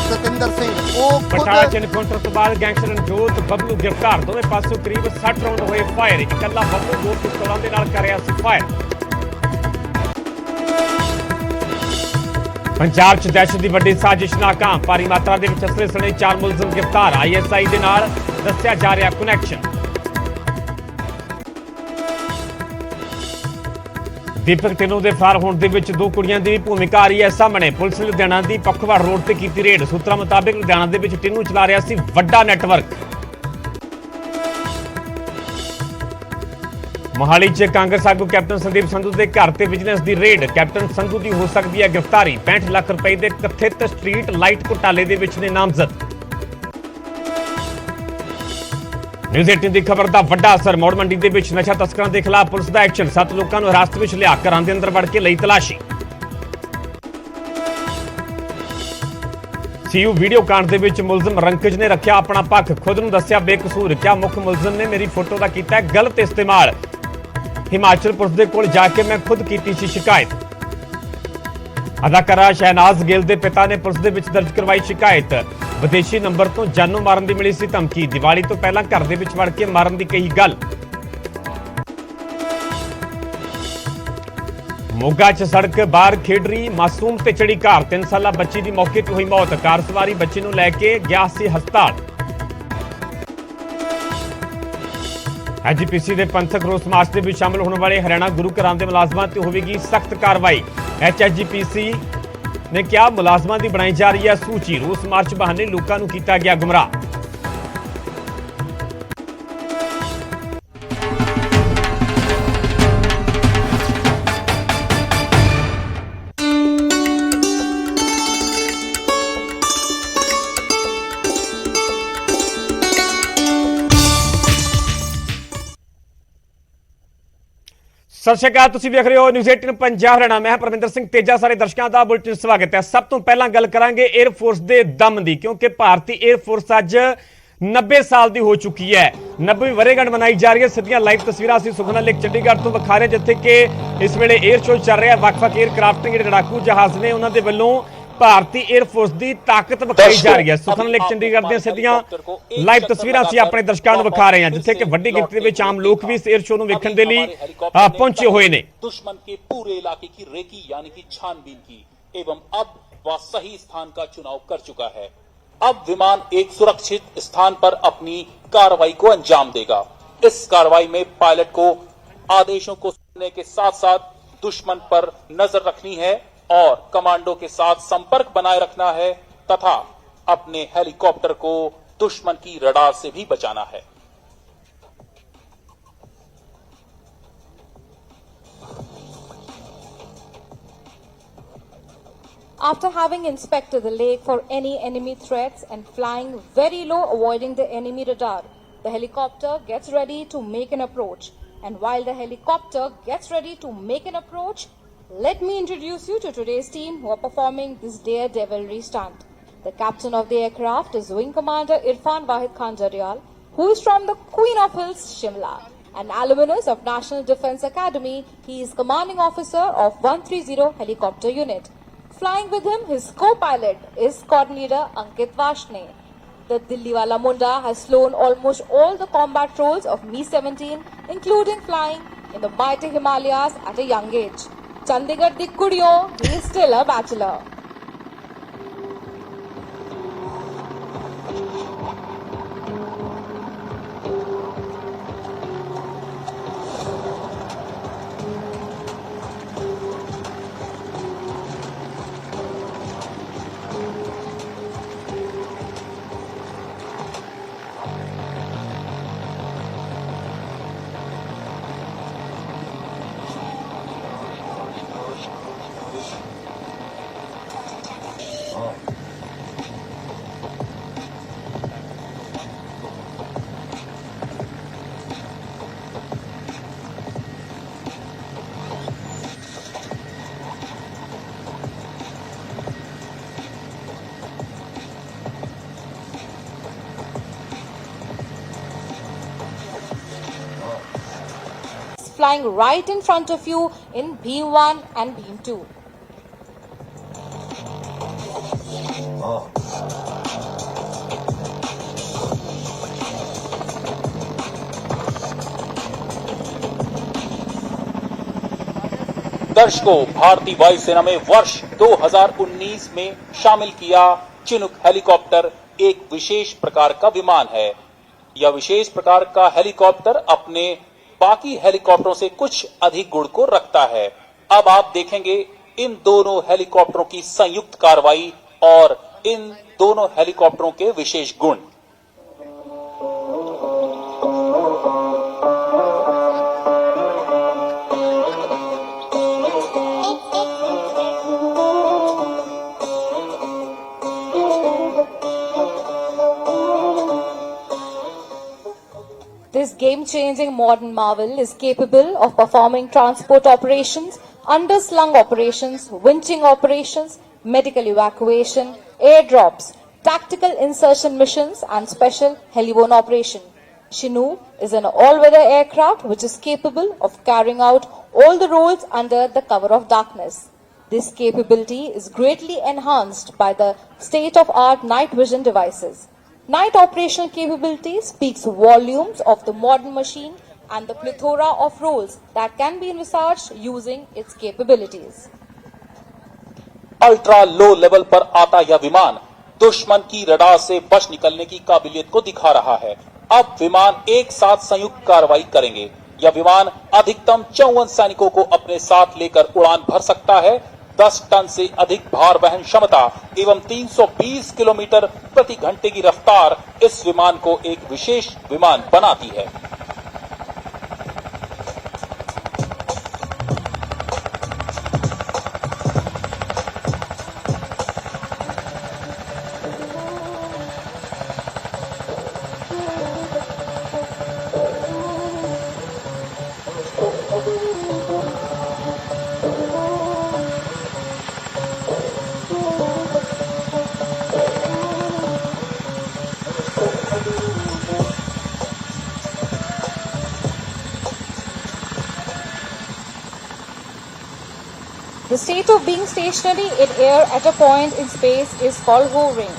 ਜਤਿੰਦਰ ਸਿੰਘ ਉਹ ਬਟਾਲਾ ਚ ਐਨਕਾਊਂਟਰ ਤੋਂ ਬਾਅਦ ਗੈਂਗਸਟਰ ਰਣਜੋਤ ਬੱਬਲੂ ਗ੍ਰਿਫਤਾਰ। ਦੋਵੇਂ ਪਾਸੋਂ ਕਰੀਬ 60 ਰਾਉਂਡ ਹੋਏ ਫਾਇਰ। ਇਕੱਲਾ ਬੱਬਲੂ 2 ਪਿਸਤੌਲਾਂ ਦੇ ਨਾਲ ਕਰ ਰਿਹਾ ਸੀ ਫਾਇਰ। ਪੰਜਾਬ 'ਚ ਦਹਿਸ਼ਤ ਦੀ ਵੱਡੀ ਸਾਜ਼ਿਸ਼ ਨਾਕਾਮ। ਭਾਰੀ ਮਾਤਰਾ ਦੇ ਵਿੱਚ ਅਸਲੇ ਸਣੇ 4 ਮੁਲਜ਼ਮ ਗ੍ਰਿਫਤਾਰ। ISI ਦੇ ਨਾਲ ਦੱਸਿਆ ਜਾ ਰਿਹਾ ਕਨੈਕਸ਼ਨ। ਦੀਪਕ ਢਿੱਲੋਂ ਦੇ ਫਰਾਰ ਹੋਣ ਦੇ ਵਿੱਚ 2 ਕੁੜੀਆਂ ਦੀ ਵੀ ਭੂਮਿਕਾ ਆ ਰਹੀ ਹੈ ਸਾਹਮਣੇ। ਪੁਲਿਸ ਨੇ ਲੁਧਿਆਣਾ ਦੀ ਪੱਖਵਾੜ ਰੋਡ ਤੇ ਕੀਤੀ ਰੇਡ। ਸੂਤਰਾਂ ਮੁਤਾਬਿਕ ਲੁਧਿਆਣਾ ਦੇ ਵਿੱਚ ਟਿੰਨੂ ਚਲਾ ਰਿਹਾ ਸੀ ਵੱਡਾ ਨੈਟਵਰਕ। ਮੋਹਾਲੀ 'ਚ ਕਾਂਗਰਸ ਆਗੂ ਕੈਪਟਨ ਸੰਦੀਪ ਸੰਧੂ ਦੇ ਘਰ ਤੇ ਵਿਜੀਲੈਂਸ ਦੀ ਰੇਡ। ਕੈਪਟਨ ਸੰਧੂ ਦੀ ਹੋ ਸਕਦੀ ਹੈ ਗ੍ਰਿਫਤਾਰੀ। 65 ਲੱਖ ਰੁਪਏ ਦੇ ਕਥਿਤ ਸਟਰੀਟ ਲਾਈਟ ਘੁਟਾਲੇ ਦੇ ਵਿੱਚ ਨੇ ਨਾਮਜ਼ਦ। ਨਿਊਜ਼ 18 ਦੀ ਖਬਰ ਦਾ ਵੱਡਾ ਅਸਰ। ਮੌੜ ਮੰਡੀ ਦੇ ਵਿੱਚ ਨਸ਼ਾ ਤਸਕਰਾਂ ਦੇ ਖਿਲਾਫ ਪੁਲਿਸ ਦਾ ਐਕਸ਼ਨ। 7 ਲੋਕਾਂ ਨੂੰ ਹਿਰਾਸਤ ਵਿੱਚ ਲਿਆ ਘਰਾਂ ਦੇ ਅੰਦਰ ਵੜ ਕੇ ਲਈ ਤਲਾਸ਼ੀ। ਸੀਯੂ ਵੀਡੀਓ ਕਾਂਡ ਦੇ ਵਿੱਚ ਮੁਲਜ਼ਮ ਰੰਕਜ ਨੇ ਰੱਖਿਆ ਆਪਣਾ ਪੱਖ। ਖੁਦ ਨੂੰ ਦੱਸਿਆ ਬੇਕਸੂਰ। ਕਿਹਾ ਮੁੱਖ ਮੁਲਜ਼ਮ ਨੇ ਮੇਰੀ ਫੋਟੋ ਦਾ ਕੀਤਾ ਗਲਤ ਇਸਤੇਮਾਲ। ਹਿਮਾਚਲ ਪੁਲਿਸ ਦੇ ਕੋਲ ਜਾ ਕੇ ਮੈਂ ਖੁਦ ਕੀਤੀ ਸੀ ਸ਼ਿਕਾਇਤ। ਅਦਾਕਾਰਾ ਸ਼ਹਿਨਾਜ਼ ਗਿੱਲ ਦੇ ਪਿਤਾ ਨੇ ਪੁਲਿਸ ਦੇ ਵਿੱਚ ਦਰਜ ਕਰਵਾਈ ਸ਼ਿਕਾਇਤ। ਵਿਦੇਸ਼ੀ ਨੰਬਰ ਤੋਂ ਜਾਨੋਂ ਮਾਰਨ ਦੀ ਮਿਲੀ ਸੀ ਧਮਕੀ। ਦੀਵਾਲੀ ਤੋਂ ਪਹਿਲਾਂ ਘਰ ਦੇ ਵਿੱਚ ਵੜ ਕੇ ਮਾਰਨ ਦੀ ਕਹੀ ਗੱਲ। ਮੋਗਾ 'ਚ ਸੜਕ ਬਾਹਰ ਖੇਡ ਰਹੀ ਮਾਸੂਮ ਤੇ ਚੜੀ ਕਾਰ। 3 ਸਾਲਾ ਬੱਚੀ ਦੀ ਮੌਕੇ ਤੇ ਹੋਈ ਮੌਤ। ਕਾਰ ਸਵਾਰੀ ਬੱਚੀ ਨੂੰ ਲੈ ਕੇ ਗਿਆ ਸੀ ਹਸਪਤਾਲ। ਐਜੀਪੀਸੀ ਦੇ ਪੰਥਕ ਰੋਸ ਮਾਰਚ ਦੇ ਵਿੱਚ ਸ਼ਾਮਲ ਹੋਣ ਵਾਲੇ ਹਰਿਆਣਾ ਗੁਰੂ ਘਰਾਂ ਦੇ ਮੁਲਾਜ਼ਮਾਂ ਤੇ ਹੋਵੇਗੀ ਸਖਤ ਕਾਰਵਾਈ। HSGPC ਨੇ ਕਿਹਾ ਮੁਲਾਜ਼ਮਾਂ ਦੀ ਬਣਾਈ ਜਾ ਰਹੀ ਹੈ ਸੂਚੀ। ਰੋਸ ਮਾਰਚ ਬਹਾਨੇ ਲੋਕਾਂ ਨੂੰ ਕੀਤਾ ਗਿਆ ਗੁੰਮਰਾਹ। ਸਤਿ ਸ਼੍ਰੀ ਅਕਾਲ, ਤੁਸੀਂ ਵੇਖ ਰਹੇ ਹੋ ਨਿਊਜ਼ 18 ਪੰਜਾਬ ਹਰਿਆਣਾ। ਮੈਂ ਪਰਮਿੰਦਰ ਸਿੰਘ ਤੇਜਾ। ਸਾਰੇ ਦਰਸ਼ਕਾਂ ਦਾ ਬੁਲੇਟਿਨ ਸਵਾਗਤ ਹੈ। ਸਭ ਤੋਂ ਪਹਿਲਾਂ ਗੱਲ ਕਰਾਂਗੇ 에ਅਰ ਫੋਰਸ ਦੇ ਦਮ ਦੀ, ਕਿਉਂਕਿ ਭਾਰਤੀ 에ਅਰ ਫੋਰਸ ਅੱਜ 90 ਸਾਲ ਦੀ ਹੋ ਚੁੱਕੀ ਹੈ। 90ਵੀਂ ਵਰ੍ਹੇਗੰਢ ਮਨਾਈ ਜਾ ਰਹੀ ਹੈ। ਸਿੱਧੀਆਂ ਲਾਈਵ ਤਸਵੀਰਾਂ ਅਸੀਂ ਸੁਖਨਾ ਲੇਕ ਚੰਡੀਗੜ੍ਹ ਤੋਂ ਵਿਖਾ ਰਹੇ, ਜਿੱਥੇ ਕਿ ਇਸ ਵੇਲੇ 에ਅਰ ਸ਼ੋਅ ਚੱਲ ਰਿਹਾ। ਵੱਖ-ਵੱਖ 에ਅਰਕ੍ਰਾਫਟ ਜਿਹੜੇ ਲੜਾਕੂ ਜਹਾਜ਼ ਨੇ ਉਹਨਾਂ ਦੇ ਵੱਲੋਂ ਭਾਰਤੀ 에ਅਰ ਫੋਰਸ ਦੀ ਤਾਕਤ ਵਿਖਾਈ ਜਾ ਰਹੀ ਹੈ। ਸੁਖਨਾ ਲੇਕ ਚੰਡੀਗੜ੍ਹ ਦੀਆਂ ਸਿੱਧੀਆਂ ਲਾਈਵ ਤਸਵੀਰਾਂ ਅਸੀਂ ਆਪਣੇ ਦਰਸ਼ਕਾਂ ਨੂੰ ਵਿਖਾ ਰਹੇ ਹਾਂ, ਜਿੱਥੇ ਕਿ ਵੱਡੀ ਗਿਣਤੀ ਦੇ ਵਿੱਚ ਆਮ ਲੋਕ ਵੀ ਇਸ 에ਅਰ ਸ਼ੋਅ ਨੂੰ ਵੇਖਣ ਦੇ ਲਈ ਪਹੁੰਚੇ ਹੋਏ ਨੇ। दुश्मन के पूरे इलाके की रेकी यानी कि छानबीन की एवं अब वह सही स्थान का चुनाव कर चुका है। अब विमान एक सुरक्षित स्थान पर अपनी कार्रवाई को अंजाम देगा। इस कार्रवाई में पायलट को आदेशों को सुनने के साथ साथ दुश्मन पर नजर रखनी है और कमांडो के साथ संपर्क बनाए रखना है तथा अपने हेलीकॉप्टर को दुश्मन की रडार से भी बचाना है। After having inspected the lake for any enemy threats and flying very low avoiding the enemy radar, the helicopter gets ready to make an approach. And while the helicopter gets ready to make an approach, let me introduce you to today's team who are performing this daredevilry stunt. The captain of the aircraft is Wing Commander Irfan Wahid Khan Jarial, who is from the Queen of Hills, Shimla. An alumnus of National Defence Academy, he is commanding officer of 130 Helicopter Unit. Flying with him, his co-pilot is squad leader Ankit Vashne. The Dilliwala Munda has flown almost all the combat roles of Mi-17, including flying in the mighty Himalayas at a young age. Chandigarh di Kudiyo, he is still a bachelor. Flying right in front of you in Beam 1 and Beam 2. दर्शकों, भारतीय वायुसेना में वर्ष 2019 में शामिल किया Chinook helicopter एक विशेष प्रकार का विमान है। यह विशेष प्रकार का हेलीकॉप्टर अपने बाकी हेलीकॉप्टरों से कुछ अधिक गुण को रखता है। अब आप देखेंगे इन दोनों हेलीकॉप्टरों की संयुक्त कार्रवाई और इन दोनों हेलीकॉप्टरों के विशेष गुण। This game-changing modern marvel is capable of performing transport operations, underslung operations, winching operations, medical evacuation, airdrops, tactical insertion missions, and special heliborne operation. Chinook is an all-weather aircraft which is capable of carrying out all the roles under the cover of darkness. This capability is greatly enhanced by the state-of-art night vision devices. Night operational capability speaks volumes of the modern machine and the plethora of roles that can be envisaged using its capabilities. Ultra low level पर आता यह विमान दुश्मन की radar से बच निकलने की काबिलियत को दिखा रहा है। अब विमान एक साथ संयुक्त कार्रवाई करेंगे। यह विमान अधिकतम 54 सैनिकों को अपने साथ लेकर उड़ान भर सकता है। 10 टन से अधिक भार वहन क्षमता एवं 320 किलोमीटर प्रति घंटे की रफ्तार इस विमान को एक विशेष विमान बनाती है। The state of being stationary in air at a point in space is called hovering,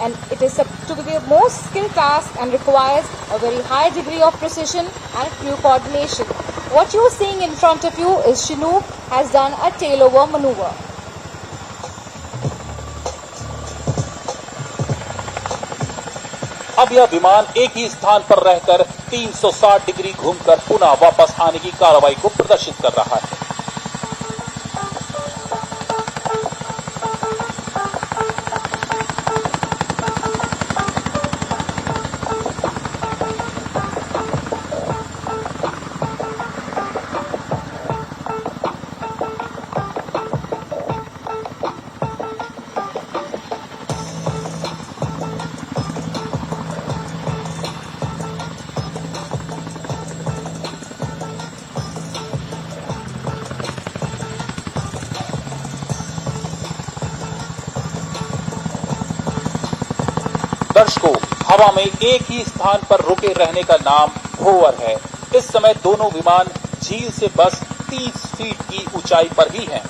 and it is to be the most skilled task and requires a very high degree of precision and crew coordination. What you are seeing in front of you is Chinook has done a tailover maneuver. अब यह विमान एक ही स्थान पर रहकर 360 degree घूमकर पुनः वापस आने की कार्रवाई को प्रदर्शित कर रहा है। दर्शकों, हवा में एक ही स्थान पर रुके रहने का नाम होवर है। इस समय दोनों विमान झील से बस 30 फीट की ऊंचाई पर ही हैं।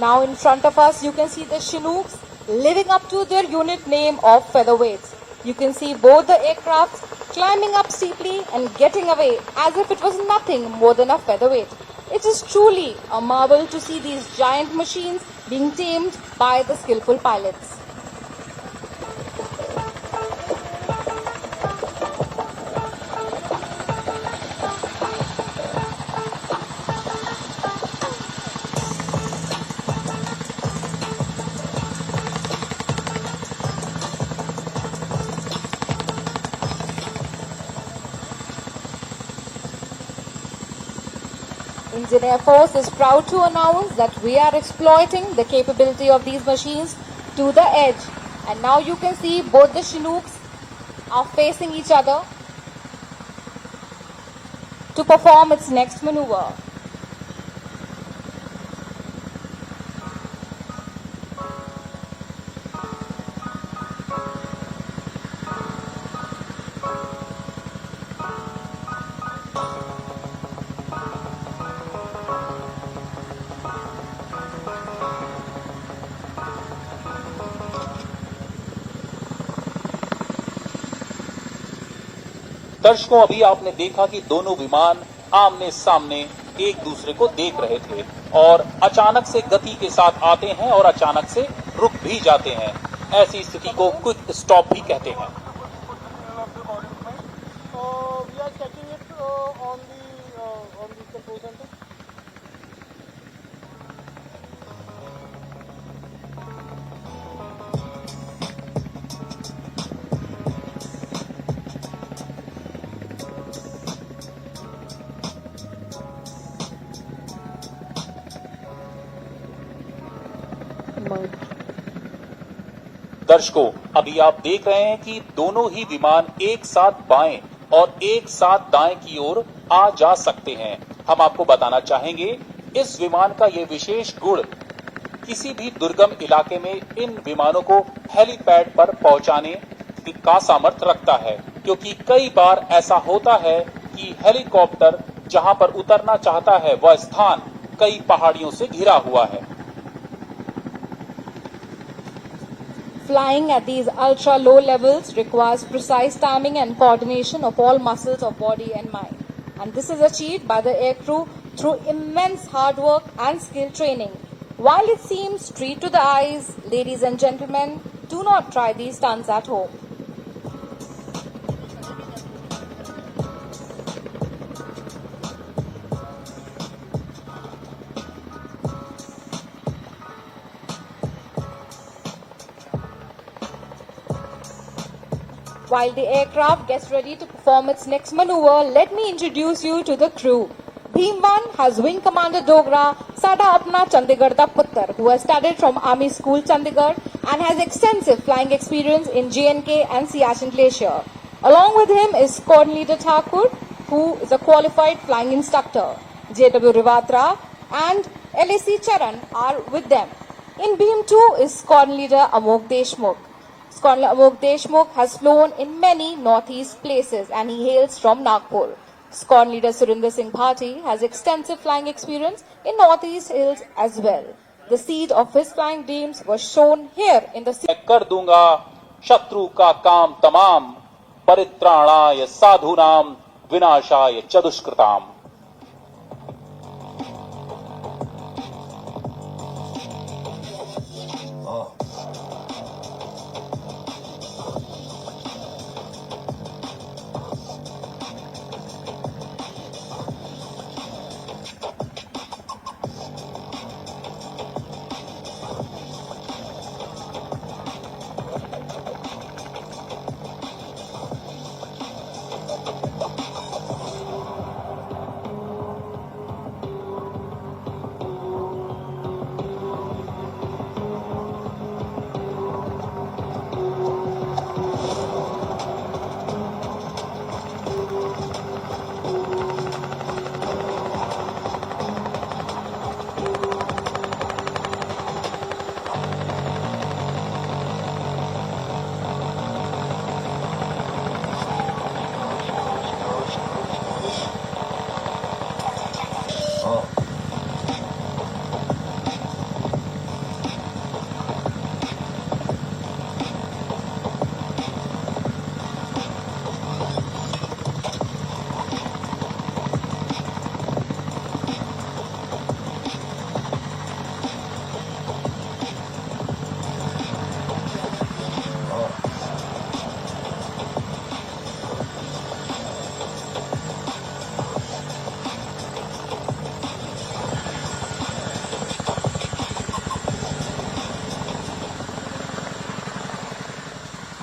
Now in front of us you can see the Chinooks living up to their unit name of featherweights. You can see both the aircrafts climbing up steeply and getting away as if it was nothing more than a featherweight. It is truly a marvel to see these giant machines being tamed by the skillful pilots. Indian Air Force is proud to announce that we are exploiting the capability of these machines to the edge. And now you can see both the Chinooks are facing each other to perform its next maneuver. दर्शकों, अभी आपने देखा कि दोनों विमान आमने सामने एक दूसरे को देख रहे थे और अचानक से गति के साथ आते हैं और अचानक से रुक भी जाते हैं। ऐसी स्थिति को क्विक स्टॉप भी कहते हैं। दर्शकों, अभी आप देख रहे हैं कि दोनों ही विमान एक साथ बाएं और एक साथ दाएं की ओर आ जा सकते हैं। हम आपको बताना चाहेंगे, इस विमान का ये विशेष गुण किसी भी दुर्गम इलाके में इन विमानों को हेलीपैड पर पहुंचाने का सामर्थ्य रखता है, क्योंकि कई बार ऐसा होता है कि हेलीकॉप्टर जहां पर उतरना चाहता है वह स्थान कई पहाड़ियों से घिरा हुआ है। Flying at these ultra low levels requires precise timing and coordination of all muscles of body and mind. And this is achieved by the aircrew through immense hard work and skill training. While it seems street to the eyes, ladies and gentlemen, do not try these stunts at home. While the aircraft gets ready to perform its next maneuver, let me introduce you to the crew. Team 1 has Wing Commander Dogra, Sada Apna Chandigarh da Puttar, who has studied from Army School Chandigarh and has extensive flying experience in JNK and Siachen Glacier. Along with him is Squadron Leader Thakur, who is a qualified flying instructor. JW Rivatra and LAC Charan are with them. In Beam 2 is Squadron Leader Amok Deshmukh. Squadron Amok Deshmukh has flown in many northeast places and he hails from Nagpur. Squadron Leader Surinder Singh Bhati has extensive flying experience in northeast hills as well. The seed of his flying dreams was shown here in the मैं कर दूंगा शत्रु का काम तमाम, परित्राणाय साधूनाम विनाशाय च दुष्कृताम।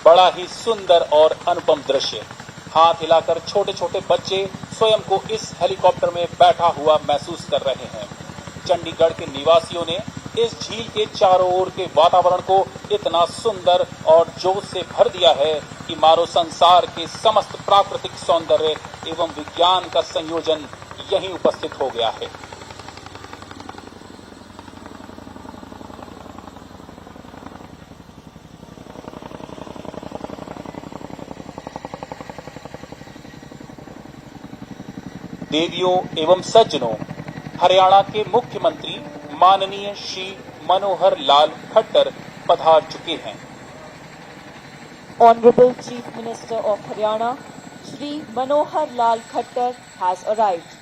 बड़ा ही सुंदर और अनुपम दृश्य। हाथ हिलाकर छोटे छोटे बच्चे स्वयं को इस हेलीकॉप्टर में बैठा हुआ महसूस कर रहे हैं। चंडीगढ़ के निवासियों ने इस झील के चारों ओर के वातावरण को इतना सुंदर और जोश से भर दिया है कि मानो संसार के समस्त प्राकृतिक सौंदर्य एवं विज्ञान का संयोजन यहीं उपस्थित हो गया है। देवियों एवं सज्जनों, हरियाणा के मुख्यमंत्री माननीय श्री मनोहर लाल खट्टर पधार चुके हैं। Honorable Chief Minister of Haryana, Shri Manohar Lal Khattar has arrived.